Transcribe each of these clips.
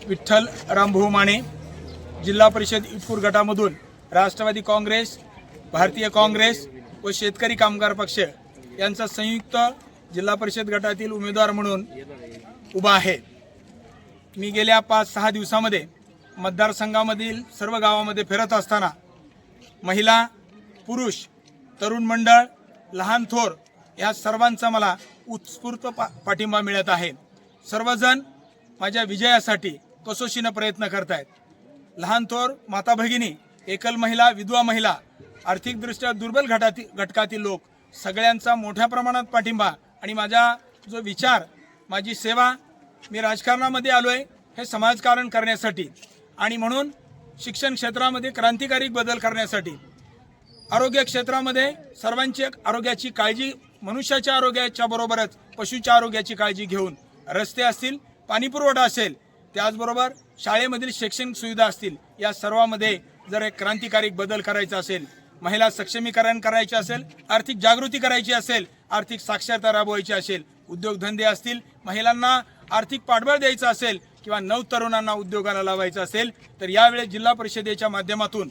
विठ्ठल रामभाऊ माने, जिल्हा परिषद इटपूर गटामधून राष्ट्रवादी काँग्रेस, भारतीय काँग्रेस व शेतकरी कामगार पक्ष यांचा संयुक्त जिल्हा परिषद गटातील उमेदवार म्हणून उभा आहे। मी गेल्या 5-6 दिवसांमध्ये मतदारसंघामधील सर्व गावांमध्ये फिरत असताना महिला, पुरुष, तरुण मंडळ, लहान थोर या सर्वांचा मला उत्स्फूर्त पाठिंबा मिळत आहे। सर्वजण माझ्या विजयासाठी कसोशीने प्रयत्न करत आहेत। लहान थोर, माता भगिनी, एकल महिला, विधवा महिला, आर्थिकदृष्ट्या दुर्बल घटकातील लोक सगळ्यांचा मोठ्या प्रमाणात पाठिंबा आणि माझा जो विचार, माझी सेवा, मी राजकारणामध्ये आलोय हे समाजकारण करण्यासाठी आणि म्हणून शिक्षण क्षेत्रामध्ये क्रांतिकारी बदल करण्यासाठी, आरोग्य क्षेत्रामध्ये सर्वांची आरोग्याची काळजी, मनुष्याच्या आरोग्याच्या बरोबरच पशुच्या आरोग्याची काळजी घेऊन रस्ते असतील, पाणीपुरवठा असेल, त्याचबरोबर शाळेमधील शैक्षणिक सुविधा असतील, या सर्वांमध्ये जर एक क्रांतिकारी बदल करायचा असेल, महिला सक्षमीकरण करायचे असेल, आर्थिक जागृती करायची असेल, आर्थिक साक्षरता राबवायची असेल, उद्योगधंदे असतील, महिलांना आर्थिक पाठबळ द्यायचं असेल किंवा नवतरुणांना उद्योगाला लावायचं असेल, तर यावेळी जिल्हा परिषदेच्या माध्यमातून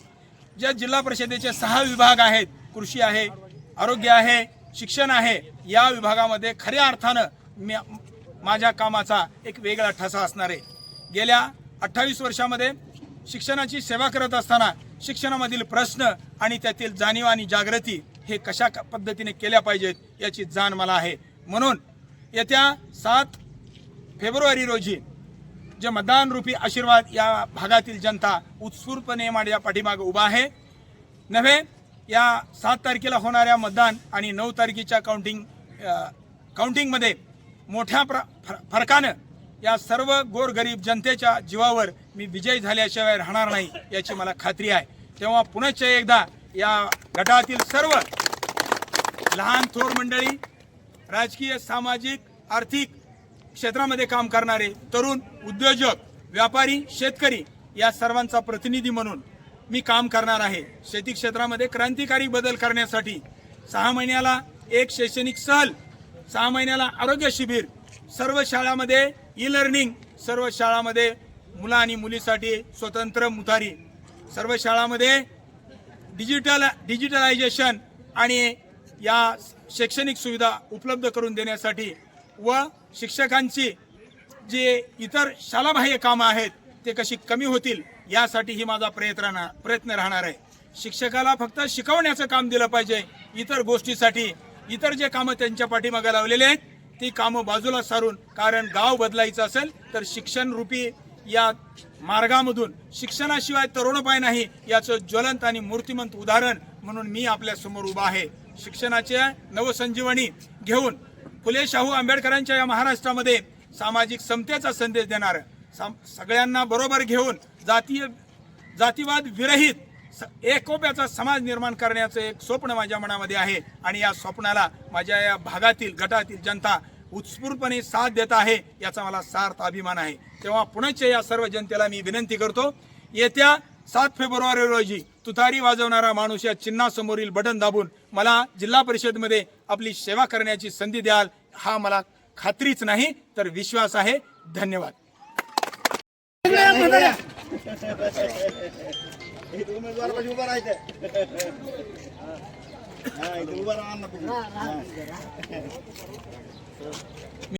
ज्या जिल्हा परिषदेचे 6 विभाग आहेत, कृषी आहे, आरोग्य आहे, शिक्षण आहे, या विभागामध्ये खऱ्या अर्थानं माझ्या कामाचा एक वेगळा ठसा असणार आहे। गेल्या 28 वर्षामध्ये शिक्षणाची सेवा करत असताना शिक्षणामधील प्रश्न आणि त्यातील जाणीव आणि जागृती हे कशा पद्धतीने केल्या पाहिजेत याची जाण मला आहे। म्हणून येत्या 7 फेब्रुवारी रोजी जे मतदान रूपी आशीर्वाद या भागातील जनता उत्स्फूर्तपणे माझ्या पाठीमागे उभा आहे। नव्हे, या 7 तारखेला होणाऱ्या मतदान आणि 9 तारखेच्या काउंटिंगमध्ये मोठ्या फरकानं या सर्व गोरगरीब जनतेच्या जीवावर मी विजयी झाल्याशिवाय राहणार नाही याची मला खात्री आहे। तेव्हा पुनश्च एकदा या गटातील सर्व लहान थोर मंडळी, राजकीय, सामाजिक, आर्थिक क्षेत्रामध्ये काम करणारे तरुण, उद्योजक, व्यापारी, शेतकरी या सर्वांचा प्रतिनिधी म्हणून मी काम करणार आहे। शेती क्षेत्रामध्ये क्रांतिकारी बदल करण्यासाठी 6 महिन्याला एक शैक्षणिक सहल, 6 महिन्याला आरोग्य शिबिर, सर्व शाळांमध्ये ई-लर्निंग, सर्व शाळांमध्ये मुला आणि मुलीसाठी स्वतंत्र मुतारी, सर्व शाळांमध्ये डिजिटलायझेशन आणि या शैक्षणिक सुविधा उपलब्ध करून देण्यासाठी व शिक्षकांची जे इतर शालाबाह्य कामं आहेत ते कशी कमी होतील यासाठी ही माझा प्रयत्न राहणार आहे। शिक्षकाला फक्त शिकवण्याचं काम दिलं पाहिजे, इतर गोष्टीसाठी इतर जे कामं त्यांच्या पाठीमागे लावलेले आहेत ती कामं बाजूला सारून, कारण गाव बदलायचं असेल तर शिक्षण रूपी या मार्गामधून शिक्षणाशिवाय तरुणोपाय नाही याचं ज्वलंत आणि मूर्तिमंत उदाहरण म्हणून मी आपल्या समोर उभा आहे। शिक्षणाचे नवसंजीवनी घेऊन फुले शाहू आंबेडकरांच्या या महाराष्ट्रामध्ये सामाजिक समतेचा संदेश देणार, सगळ्यांना बरोबर घेऊन जातीवाद विरहित एकोप्याचा समाज निर्माण करण्याचं एक स्वप्न माझ्या मनामध्ये आहे आणि या स्वप्नाला माझ्या या भागातील गटातील जनता उत्स्फूर्तपणे साथ देत आहे याचा मला सार्थ अभिमान आहे। तेव्हा पुनश्च या सर्व जनतेला मी विनंती करतो, येत्या 7 फेब्रुवारी रोजी तुतारी वाजवणारा माणूस या चिन्हासमोरील बटन दाबून मला जिल्हा परिषदमध्ये आपली सेवा करण्याची संधी द्याल, हा मला खात्रीच नाही तर विश्वास आहे। धन्यवाद।